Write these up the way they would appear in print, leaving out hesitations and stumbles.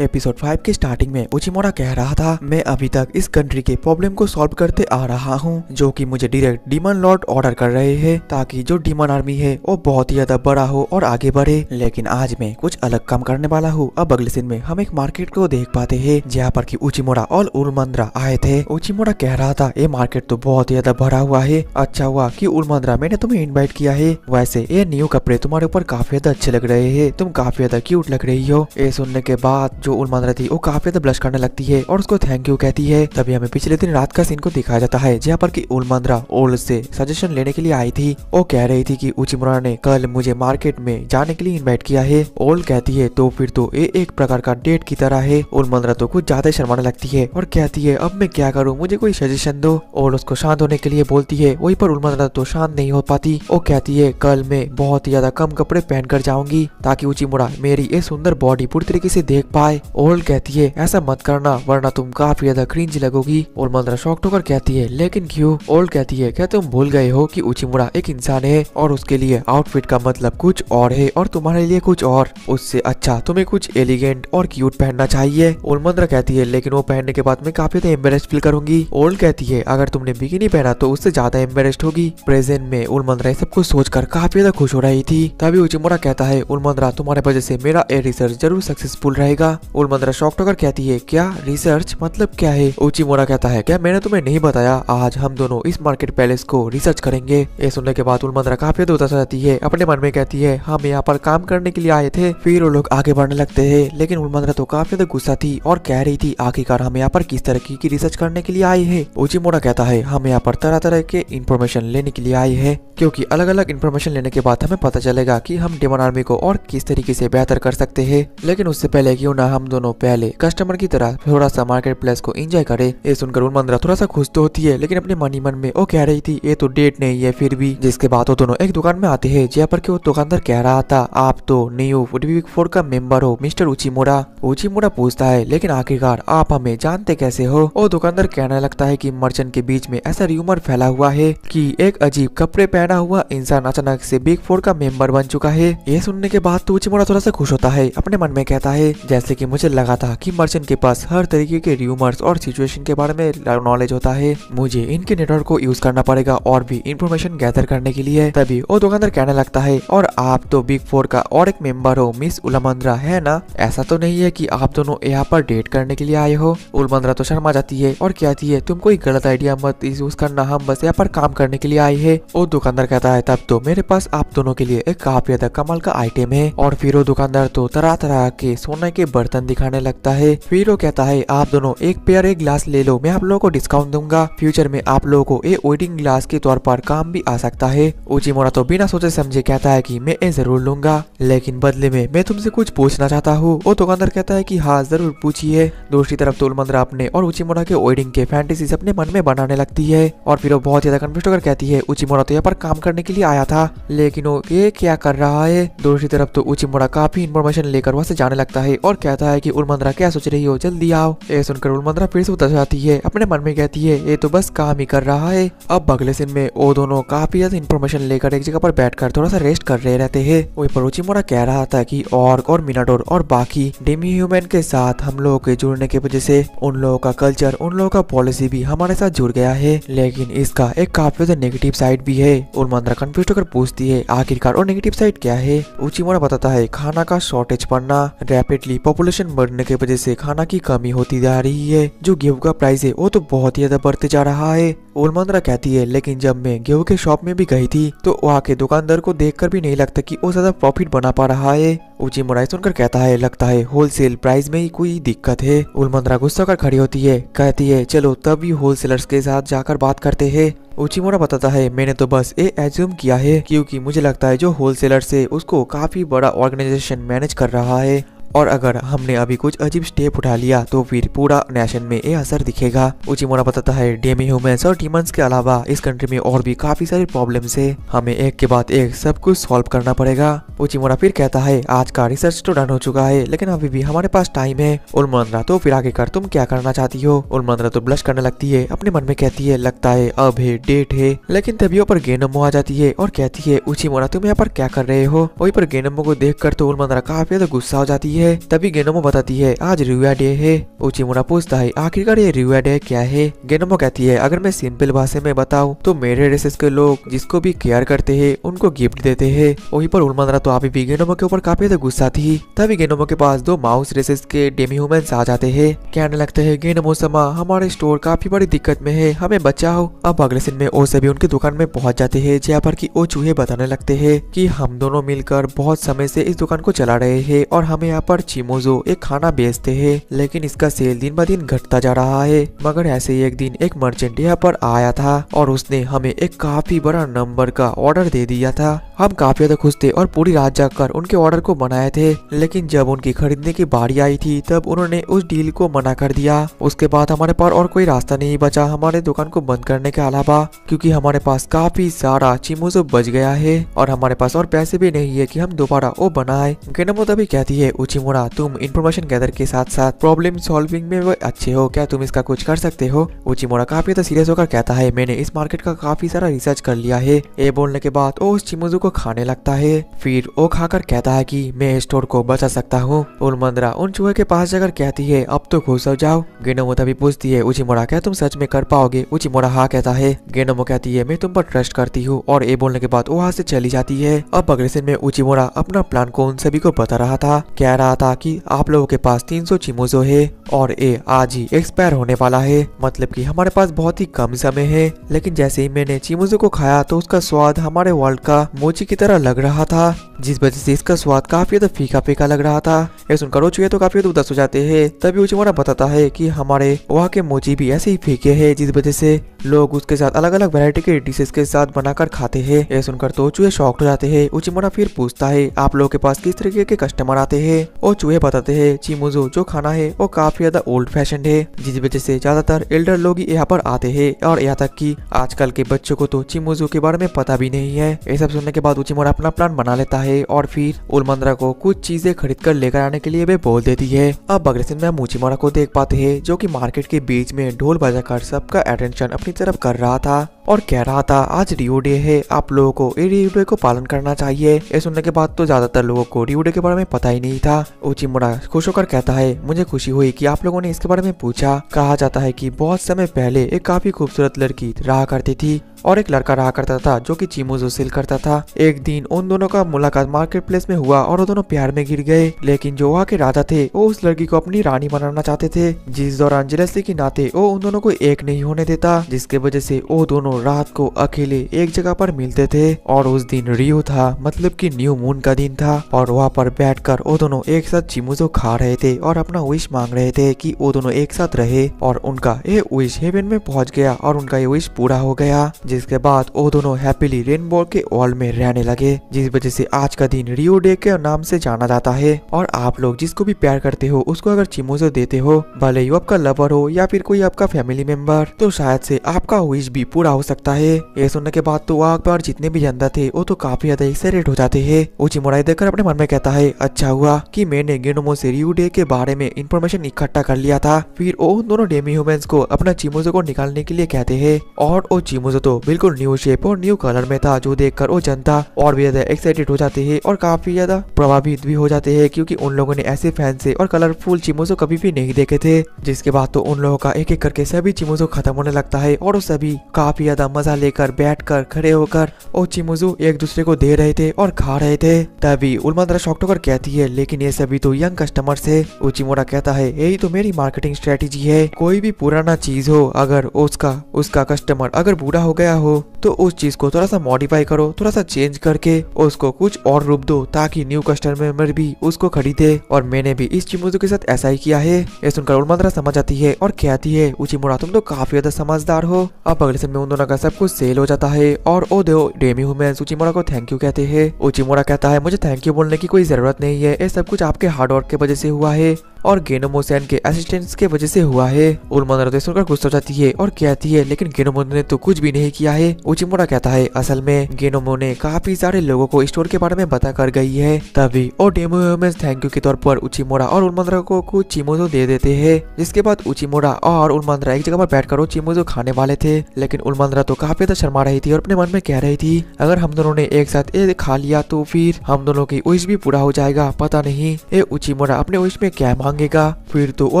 Episode 5 के starting में उचिमोरा कह रहा था, मैं अभी तक इस कंट्री के प्रॉब्लम को सॉल्व करते आ रहा हूँ, जो कि मुझे डायरेक्ट डीमन लॉर्ड ऑर्डर कर रहे हैं ताकि जो डीमन आर्मी है वो बहुत ही ज्यादा बड़ा हो और आगे बढ़े। लेकिन आज मैं कुछ अलग काम करने वाला हूँ। अब अगले सीन में हम एक मार्केट को देख पाते हैं जहाँ पर की उचिमोरा और उलमंद्रा आए थे। उचिमोरा कह रहा था, ये मार्केट तो बहुत ही ज्यादा भरा हुआ है। अच्छा हुआ कि उलमंद्रा मैंने तुम्हें इनवाइट किया है। वैसे ये न्यू कपड़े तुम्हारे ऊपर काफी ज्यादा अच्छे लग रहे हैं, तुम काफी ज्यादा क्यूट लग रही हो। ये सुनने के बाद जो उलमंद्रा थी वो काफी ज्यादा ब्लश करने लगती है और उसको थैंक यू कहती है। तभी हमें पिछले दिन रात का सीन को दिखाया जाता है जहाँ पर की उलमंद्रा ओल्ड से सजेशन लेने के लिए आई थी। वो कह रही थी कि उचिमोरा ने कल मुझे मार्केट में जाने के लिए इनवाइट किया है। ओल्ड कहती है तो फिर तो ये एक प्रकार का डेट की तरह है। उलमंद्रा तो कुछ ज्यादा शर्माने लगती है और कहती है अब मैं क्या करूँ, मुझे कोई सजेशन दो। ओल्ड उसको शांत होने के लिए बोलती है। वहीं पर उलमंद्रा तो शांत नहीं हो पाती। वो कहती है कल मैं बहुत ही ज्यादा कम कपड़े पहन कर जाऊंगी ताकि उचिमोरा मेरी ये सुंदर बॉडी पूरी तरीके से देख पाए। ओल्ड कहती है ऐसा मत करना वरना तुम काफी ज्यादा क्रिंज लगोगी। उलमंद्रा शॉक्ड होकर कहती है लेकिन क्यों? ओल्ड कहती है क्या तुम भूल गए हो कि उचिमोरा एक इंसान है और उसके लिए आउटफिट का मतलब कुछ और है और तुम्हारे लिए कुछ और। उससे अच्छा तुम्हें कुछ एलिगेंट और क्यूट पहनना चाहिए। उलमंद्रा कहती है लेकिन वो पहनने के बाद मैं काफी ज्यादा एम्बेरेस्ड फील करूंगी। ओल्ड कहती है अगर तुमने बिकिनी पहना तो उससे ज्यादा एम्बेरेस्ड होगी। प्रेजेंट में उलमंद्रा सब कुछ सोचकर काफी ज्यादा खुश हो रही थी। तभी उचिमोरा कहता है उलमंद्रा तुम्हारे वजह से मेरा ए रिसर्च जरूर सक्सेसफुल रहेगा। उलमंद्रा शॉक्ड होकर कहती है क्या रिसर्च मतलब क्या है? उचिमोरा कहता है क्या मैंने तुम्हें नहीं बताया, आज हम दोनों इस मार्केट पैलेस को रिसर्च करेंगे। ये सुनने के बाद उलमंद्रा काफी उदास हो जाती है। अपने मन में कहती है हम यहाँ पर काम करने के लिए आए थे। फिर वो लोग आगे बढ़ने लगते हैं लेकिन उलमंद्रा तो काफी ज्यादा गुस्सा थी और कह रही थी आखिरकार हम यहाँ पर किस तरह की रिसर्च करने के लिए आए हैं। उचिमोरा कहता है हम यहाँ पर तरह तरह के इंफॉर्मेशन लेने के लिए आए हैं क्योंकि अलग अलग इंफॉर्मेशन लेने के बाद हमें पता चलेगा कि हम डेमन आर्मी को और किस तरीके से बेहतर कर सकते हैं। लेकिन उससे पहले क्यों ना हम दोनों पहले कस्टमर की तरह थोड़ा सा मार्केट प्लेस को एंजॉय करें। ये सुनकर उलमंद्रा थोड़ा सा खुश तो होती है लेकिन अपने मन ही मन में वो कह रही थी ये तो डेट नहीं है फिर भी। जिसके बाद वो दोनों एक दुकान में आते हैं जहाँ पर वो दुकानदार कह रहा था आप तो न्यू बिग फोर का मेंबर हो मिस्टर उचिमोरा। उचिमोरा पूछता है लेकिन आखिरकार आप हमें जानते कैसे हो? वो दुकानदार कहने लगता है कि मर्चेंट के बीच में ऐसा र्यूमर फैला हुआ है कि एक अजीब कपड़े पहना हुआ इंसान अचानक से बिग फोर का मेंबर बन चुका है। ये सुनने के बाद तो उचिमोरा थोड़ा सा खुश होता है। अपने मन में कहता है जैसे कि मुझे लगा था कि मर्चेंट के पास हर तरीके के र्यूमर्स और सिचुएशन के बारे में नॉलेज होता है, मुझे इनके नेटवर्क को यूज करना पड़ेगा और भी इंफॉर्मेशन गैदर करने के लिए। तभी वो दुकानदार कहने लगता है और आप तो बिग फोर का और एक मेंबर हो मिस उलमंद्रा है ना? ऐसा तो नहीं है कि आप दोनों यहाँ पर डेट करने के लिए आए हो? उलमंद्रा तो शर्मा जाती है और कहती है तुम कोई गलत आइडिया मत यूज करना, हम बस यहाँ पर काम करने के लिए आए हैं। वो दुकानदार कहता है तब तो मेरे पास आप दोनों के लिए एक काफी ज्यादा कमाल का आइटम है। और फिर वो दुकानदार तो तरह तरह के सोने के बर्तन दिखाने लगता है। फिर वो कहता है आप दोनों एक पेयर एक ग्लास ले लो, मैं आप लोगों को डिस्काउंट दूंगा। फ्यूचर में आप लोगों को ये वेडिंग ग्लास के तौर पर काम भी आ सकता है। उचिमोरा तो बिना सोचे समझे कहता है कि मैं ये जरूर लूंगा लेकिन बदले में मैं तुमसे कुछ पूछना चाहता हूँ। वो दुकानदार कहता है कि हाँ जरूर पूछिए। दूसरी तरफ तो उलमंद्रा अपने और उचिमोरा के वेडिंग के फैंटेसीज अपने मन में बनाने लगती है और फिर वो बहुत ज्यादा कंफ्यूज होकर कहती है उचिमोरा तो यहाँ पर काम करने के लिए आया था लेकिन वो ये क्या कर रहा है? दूसरी तरफ तो उचिमोरा काफी इंफॉर्मेशन लेकर वहां से जाने लगता है और कहता है कि उलमंद्रा क्या सोच रही हो, जल्दी आओ। ये सुनकर उलमंद्रा फिर से उतर जाती है। अपने मन में कहती है ये तो बस काम ही कर रहा है। अब अगले दिन में वो दोनों काफी ज्यादा इंफॉर्मेशन लेकर एक जगह पर बैठकर थोड़ा सा रेस्ट कर रहे रहते हैं। वहीं पर उचिमोरा कह रहा था कि ऑर्क और मिनाडोर और बाकी डेमी ह्यूमन के साथ हम लोगों के जुड़ने की वजह से उन लोगों का कल्चर उन लोगों का पॉलिसी भी हमारे साथ जुड़ गया है लेकिन इसका एक काफी ज्यादा नेगेटिव साइड भी है। उलमंद्रा कंफ्यूज होकर पूछती है आखिरकार और नेगेटिव साइड क्या है? उचिमोरा बताता है खाना का शॉर्टेज पड़ना, रैपिडली पॉपुलेशन बढ़ने की वजह से खाना की कमी होती जा रही है, जो गेहूं का प्राइस है वो तो बहुत ही ज्यादा बढ़ते जा रहा है। उलमंद्रा कहती है लेकिन जब मैं गेहूं के शॉप में भी गई थी तो वहाँ के दुकानदार को देखकर भी नहीं लगता कि वो ज्यादा प्रॉफिट बना पा रहा है। उचिमोरा सुनकर कहता है लगता है होलसेल प्राइस में ही कोई दिक्कत है। उलमंद्रा गुस्सा कर खड़ी होती है, कहती है चलो तभी होलसेलर्स के साथ जाकर बात करते हैं। उचिमोरा बताता है मैंने तो बस ये एज्यूम किया है क्योंकि मुझे लगता है जो होलसेलर्स है उसको काफी बड़ा ऑर्गेनाइजेशन मैनेज कर रहा है और अगर हमने अभी कुछ अजीब स्टेप उठा लिया तो फिर पूरा नेशन में ये असर दिखेगा। उचिमोरा बताता है डेमी ह्यूमंस और डीमंस के अलावा इस कंट्री में और भी काफी सारे प्रॉब्लम्स है, हमें एक के बाद एक सब कुछ सॉल्व करना पड़ेगा। उचिमोरा फिर कहता है आज का रिसर्च तो डन हो चुका है लेकिन अभी भी हमारे पास टाइम है। उलमंद्रा तो फिर आगे कर तुम क्या करना चाहती हो? उलमंद्रा तो ब्लश करने लगती है। अपने मन में कहती है लगता है अब है डेट है। लेकिन तभी पर गेनोमो आ जाती है और कहती है उचिमोरा तुम यहाँ पर क्या कर रहे हो? वहीं पर गेनोमो को देख कर तो उलमंद्रा काफी ज्यादा गुस्सा हो जाती है। है। तभी गेनोमो बताती है आज रियुआ डे है। उचिमुरा पूछता है आखिरकार ये रियुआ डे क्या है। गेनोमो कहती है अगर मैं सिंपल भाषा में बताऊं तो मेरे रेसेस के लोग जिसको भी केयर करते हैं उनको गिफ्ट देते हैं। वहीं पर उलमंदरा तो अभी भी गेनोमो के ऊपर काफी ज्यादा गुस्सा थी। तभी गेनोमो के पास दो माउस रेसेस के डेमी ह्यूमंस आ जाते हैं। कहने लगते हैं गेनोमो समा हमारे स्टोर काफी बड़ी दिक्कत में है, हमें बचाओ। अब अगले दिन में वो सभी उनकी दुकान में पहुंच जाते हैं जहाँ पर कि वो चूहे बताने लगते हैं कि हम दोनों मिलकर बहुत समय से इस दुकान को चला रहे हैं और हमें यहाँ पर चिमोजो एक खाना बेचते हैं, लेकिन इसका सेल दिन ब दिन घटता जा रहा है। मगर ऐसे ही एक दिन एक मर्चेंट यहाँ पर आया था और उसने हमें एक काफी बड़ा नंबर का ऑर्डर दे दिया था। हम काफी ज्यादा खुश थे और पूरी रात जाकर उनके ऑर्डर को बनाए थे, लेकिन जब उनकी खरीदने की बारी आई थी तब उन्होंने उस डील को मना कर दिया। उसके बाद हमारे पास और कोई रास्ता नहीं बचा हमारे दुकान को बंद करने के अलावा, क्योंकि हमारे पास काफी सारा चिमोजो बच गया है और हमारे पास और पैसे भी नहीं है कि हम दोबारा वो बनाए। गेनोमो तभी कहती है उचिमुरा तुम इंफॉर्मेशन गैदर के साथ साथ प्रॉब्लम सॉल्विंग में वो अच्छे हो, क्या तुम इसका कुछ कर सकते हो। उचिमुरा काफी ज्यादा सीरियस होकर कहता है मैंने इस मार्केट का काफी सारा रिसर्च कर लिया है। ये बोलने के बाद वो उस चिमोजो को खाने लगता है। फिर वो खाकर कहता है कि मैं स्टोर को बचा सकता हूँ। उलमंदरा उन चूहे के पास जाकर कहती है अब तो खुश हो जाओ। गेनोमो तभी पूछती है उचिमुरा क्या तुम सच में कर पाओगे। उचिमुरा हाँ कहता है। गेनोमो कहती है मैं तुम पर ट्रस्ट करती हूँ और ये बोलने के बाद वो वहाँ से चली जाती है। अब अगले दिन में उचिमुरा अपना प्लान को उन सभी को बता रहा था। कह रहा था कि आप लोगों के पास 300 चिमोजो है और ये आज ही एक्सपायर होने वाला है, मतलब कि हमारे पास बहुत ही कम समय है। लेकिन जैसे ही मैंने चिमोजो को खाया तो उसका स्वाद हमारे वर्ल्ड का मोची की तरह लग रहा था, जिस वजह से इसका स्वाद काफी ज्यादा फीका फीका लग रहा था। ये सुनकर वो चूहे तो काफी उदास हो जाते हैं। तभी उचिमुरा बताता है कि हमारे वहाँ के मोची भी ऐसे ही फीके हैं, जिस वजह से लोग उसके साथ अलग अलग वैरायटी के डिशेस के साथ बनाकर खाते हैं। ये सुनकर तो चूहे शॉक्ड हो जाते हैं। उचिमुरा फिर पूछता है आप लोगों के पास किस तरीके के कस्टमर आते हैं। और चूहे बताते हैं चिमोजो जो खाना है वो काफी ज्यादा ओल्ड फैशन है, जिस वजह से ज्यादातर एल्डर लोग ही यहाँ पर आते हैं और यहाँ तक कि आजकल के बच्चों को तो चिमोजो के बारे में पता भी नहीं है। ये सब सुनने के बाद उचिमुरा अपना प्लान बना लेता है और फिर उलमंदरा को कुछ चीजें खरीद कर लेकर आने के लिए वे बोल देती है। अब अगले दिन में हम उचिमुरा को देख पाते हैं जो कि मार्केट के बीच में ढोल बजाकर सबका अटेंशन अपनी तरफ कर रहा था और कह रहा था आज रियो डे है, आप लोगों को ये रियो डे को पालन करना चाहिए। ये सुनने के बाद तो ज्यादातर लोगों को रियो डे के बारे में पता ही नहीं था। उचिमुरा खुश होकर कहता है मुझे खुशी हुई कि आप लोगों ने इसके बारे में पूछा। कहा जाता है कि बहुत समय पहले एक काफी खूबसूरत लड़की रहा करती थी और एक लड़का रहा करता था जो कि चिमोजो सेल करता था। एक दिन उन दोनों का मुलाकात मार्केट प्लेस में हुआ और वो दोनों प्यार में गिर गए, लेकिन जो वहाँ के राजा थे वो उस लड़की को अपनी रानी बनाना चाहते थे, जिस दौरान जेलसी के नाते वो उन दोनों को एक नहीं होने देता, जिसके वजह से वो दोनों रात को अकेले एक जगह पर मिलते थे। और उस दिन रियो था, मतलब कि न्यू मून का दिन था और वहाँ पर बैठकर वो दोनों एक साथ चिमोजो खा रहे थे और अपना विश मांग रहे थे कि वो दोनों एक साथ रहे। और उनका ये विश हेवन में पहुंच गया और उनका ये विश पूरा हो गया, जिसके बाद वो दोनों हैप्पीली रेनबो के वर्ल्ड में रहने लगे, जिस वजह से आज का दिन रियो डे के नाम से जाना जाता है। और आप लोग जिसको भी प्यार करते हो उसको अगर चिमोजो देते हो, भले ही आपका लवर हो या फिर कोई आपका फैमिली मेंबर, तो शायद से आपका विश भी पूरा हो सकता है। ये सुनने के बाद तो वहाँ पर जितने भी जनता थे वो तो काफी ज्यादा एक्साइटेड हो जाते हैं। उचिमुरा देखकर अपने मन में कहता है अच्छा हुआ कि मैंने गेनोमो से रियो डे के बारे में इंफॉर्मेशन इकट्ठा कर लिया था। फिर वो उन दोनों डेमी ह्यूमंस को अपना चिमोजो को निकालने के लिए कहते हैं और वो चिमोजो तो बिल्कुल न्यू शेप और न्यू कलर में था, जो देखकर वो जनता और भी ज्यादा एक्साइटेड हो जाते हैं और काफी ज्यादा प्रभावित भी हो जाते हैं, क्योंकि उन लोगों ने ऐसे फैंसी और कलरफुल चिमोजो कभी भी नहीं देखे थे। जिसके बाद तो उन लोगों का एक एक करके सभी चिमोजो खत्म होने लगता है और वो सभी काफी ज्यादा मजा लेकर बैठकर खड़े होकर वो चिमोजो एक दूसरे को दे रहे थे और खा रहे थे। तभी उलमंदरा शॉक्ड होकर कहती है लेकिन ये सभी तो यंग कस्टमर्स है। उचिमुरा कहता है यही तो मेरी मार्केटिंग स्ट्रेटेजी है, कोई भी पुराना चीज हो अगर उसका कस्टमर अगर बूढ़ा हो गया हो तो उस चीज को थोड़ा सा मॉडिफाई करो, थोड़ा सा चेंज करके उसको कुछ और रूप दो ताकि न्यू कस्टमर भी उसको खरीदे। और मैंने भी इस चिमोजो के साथ ऐसा ही किया है। ये सुनकर उलमंदरा समझ आती है और कहती है उचिमुरा तुम तो काफी ज्यादा समझदार हो। अब अगले समय उन दोनों का सब कुछ सेल हो जाता है और वो दो डेमी ह्यूमंस उचिमुरा को थैंक यू कहते हैं। उचिमुरा कहता है मुझे थैंक यू बोलने की कोई जरूरत नहीं है, ये सब कुछ आपके हार्ड वर्क की वजह से हुआ है और गेनोमो सैन के असिस्टेंट्स के वजह से हुआ है। उलमंदरा तो सुनकर गुस्सा हो जाती है और कहती है लेकिन गेनोमो ने तो कुछ भी नहीं किया है। उचिमुरा कहता है असल में गेनोमो ने काफी सारे लोगों को स्टोर के बारे में बता कर गई है। तभी ओडेमो में थैंक यू के तौर पर उचिमुरा और उलमंदरा को कुछ चिमोजो दे देते हैं। जिसके बाद उचिमुरा और उलमंदरा एक जगह पर बैठकर चिमोजो खाने वाले थे, लेकिन उलमंदरा तो काफी ज्यादा शर्मा रही थी और अपने मन में कह रही थी अगर हम दोनों ने एक साथ ये खा लिया तो फिर हम दोनों की विश भी पूरा हो जाएगा। पता नहीं ये उचिमुरा अपने विश में क्या मांगेगा। फिर तो वो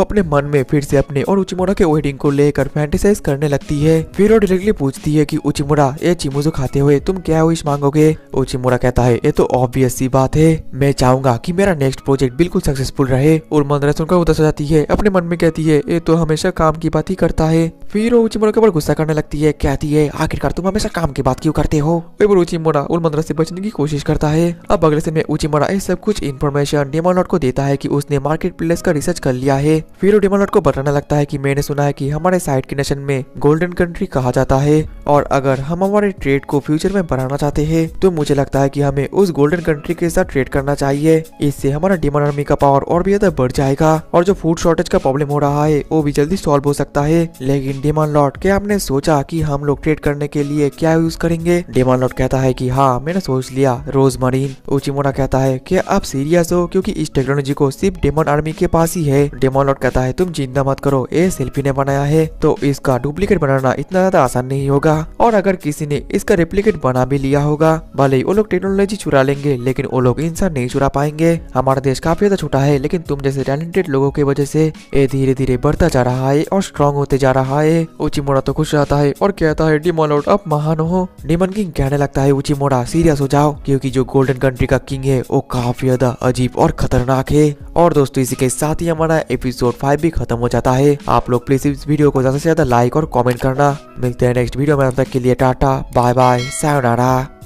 अपने मन में फिर से अपने और उचिमुरा के वेडिंग को लेकर फैंटेसाइज करने लगती है। फिर वो डायरेक्टली पूछती है कि उचिमुरा ये चिमोजो खाते हुए तुम क्या विश मांगोगे। उचिमुरा कहता है ये तो ऑब्वियस सी बात है, मैं चाहूंगा कि मेरा नेक्स्ट प्रोजेक्ट बिल्कुल सक्सेसफुल रहे। उलमंदरा सुनकर उदास हो जाती है, अपने मन में कहती है ये तो हमेशा काम की बात ही करता है। फिर वो उचिमुरा के ऊपर गुस्सा करने लगती है, कहती है आखिरकार तुम हमेशा काम की बात क्यों करते हो। उचिमुरा उलमंदरा से बचने की कोशिश करता है। अब अगले समय उचिमुरा ये सब कुछ इन्फॉर्मेशन डेमन लॉर्ड को देता है कि उसने मार्केट प्लेस का रिसर्च कर लिया है। फिर डेमन लॉर्ड को बताने लगता है कि मैंने सुना है कि हमारे साइड के नेशन में गोल्डन कंट्री कहा जाता है और अगर हम हमारे ट्रेड को फ्यूचर में बढ़ाना चाहते हैं तो मुझे लगता है कि हमें उस गोल्डन कंट्री के साथ ट्रेड करना चाहिए। इससे हमारा डेमन आर्मी का पावर और भी ज्यादा बढ़ जाएगा और जो फूड शॉर्टेज का प्रॉब्लम हो रहा है वो भी जल्दी सॉल्व हो सकता है। लेकिन डेमन लॉर्ड, क्या आपने सोचा कि हम लोग ट्रेड करने के लिए क्या यूज करेंगे। डेमन लॉर्ड कहता है कि हाँ मैंने सोच लिया, रोजमरीन। उचिमुरा कहता है कि आप सीरियस हो, क्योंकि इस टेक्नोलॉजी को सिर्फ डेमन आर्मी के पास ही है। डेमन लॉर्ड कहता है तुम चिंता मत करो, ये सेल्फी ने बनाया है तो इसका डुप्लीकेट बनाना इतना ज्यादा आसान नहीं होगा, और अगर किसी ने इसका रेप्लिकेट बना भी लिया होगा भले ही वो लोग टेक्नोलॉजी चुरा लेंगे लेकिन वो लोग इंसान नहीं चुरा पाएंगे। हमारा देश काफी ज्यादा छोटा है लेकिन तुम जैसे टैलेंटेड लोगों की वजह से ये धीरे धीरे बढ़ता जा रहा है और स्ट्रॉन्ग होते जा रहा है। उचिमुरा तो खुश रहता है और कहता है डेमन लॉर्ड आप महान हो। डेमन किंग कहने लगता है उचिमुरा सीरियस हो जाओ, क्योंकि जो गोल्डन कंट्री का किंग है वो काफी ज्यादा अजीब और खतरनाक है। और दोस्तों इसी के साथ ही हमारा एपिसोड 5 भी खत्म हो जाता है। आप लोग प्लीज इस वीडियो को ज्यादा से ज्यादा लाइक और कमेंट करना। मिलते हैं नेक्स्ट वीडियो में, तब तक के लिए टाटा बाय बाय सायोनारा।